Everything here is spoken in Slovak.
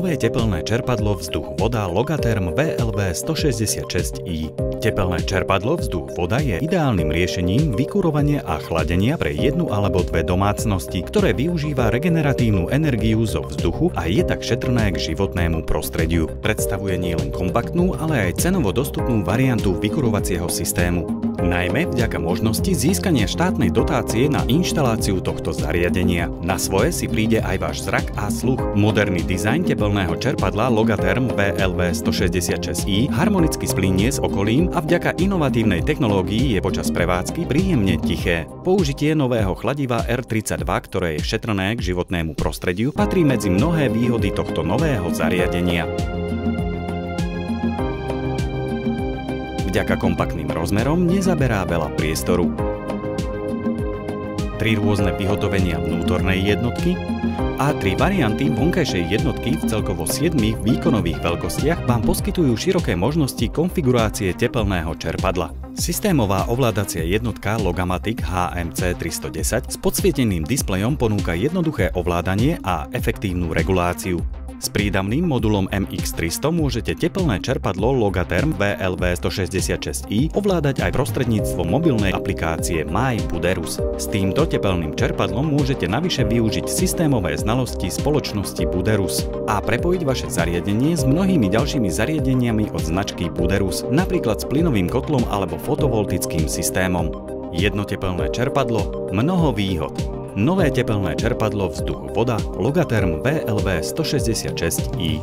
nové tepelné čerpadlo vzduch-voda Logatherm VLV 166i. Tepelné čerpadlo vzduch-voda je ideálnym riešením vykurovania a chladenia pre jednu alebo dve domácnosti, ktoré využíva regeneratívnu energiu zo vzduchu a je tak šetrné k životnému prostrediu. Predstavuje nielen kompaktnú, ale aj cenovo dostupnú variantu vykurovacieho systému. Najmä vďaka možnosti získania štátnej dotácie na inštaláciu tohto zariadenia. Na svoje si príde aj váš zrak a sluch. Moderný dizajn tepelného čerpadla Logatherm VLV 166i harmonicky splínie s okolím a vďaka inovatívnej technológii je počas prevádzky príjemne tiché. Použitie nového chladiva R32, ktoré je šetrné k životnému prostrediu, patrí medzi mnohé výhody tohto nového zariadenia. Vďaka kompaktným rozmerom nezaberá veľa priestoru. 3 rôzne vyhotovenia vnútornej jednotky a 3 varianty vonkajšej jednotky v celkovo 7 výkonových veľkostiach vám poskytujú široké možnosti konfigurácie tepelného čerpadla. Systémová ovládacia jednotka Logamatic HMC 310 s podsvieteným displejom ponúka jednoduché ovládanie a efektívnu reguláciu. S prídavným modulom MX300 môžete tepelné čerpadlo Logatherm VLV 166i ovládať aj prostredníctvom mobilnej aplikácie My Buderus. S týmto tepelným čerpadlom môžete navyše využiť systémové znalosti spoločnosti Buderus a prepojiť vaše zariadenie s mnohými ďalšími zariadeniami od značky Buderus, napríklad s plynovým kotlom alebo fotovoltickým systémom. Jedno tepelné čerpadlo, mnoho výhod. Nové tepelné čerpadlo vzduch-voda Logatherm VLV 166i.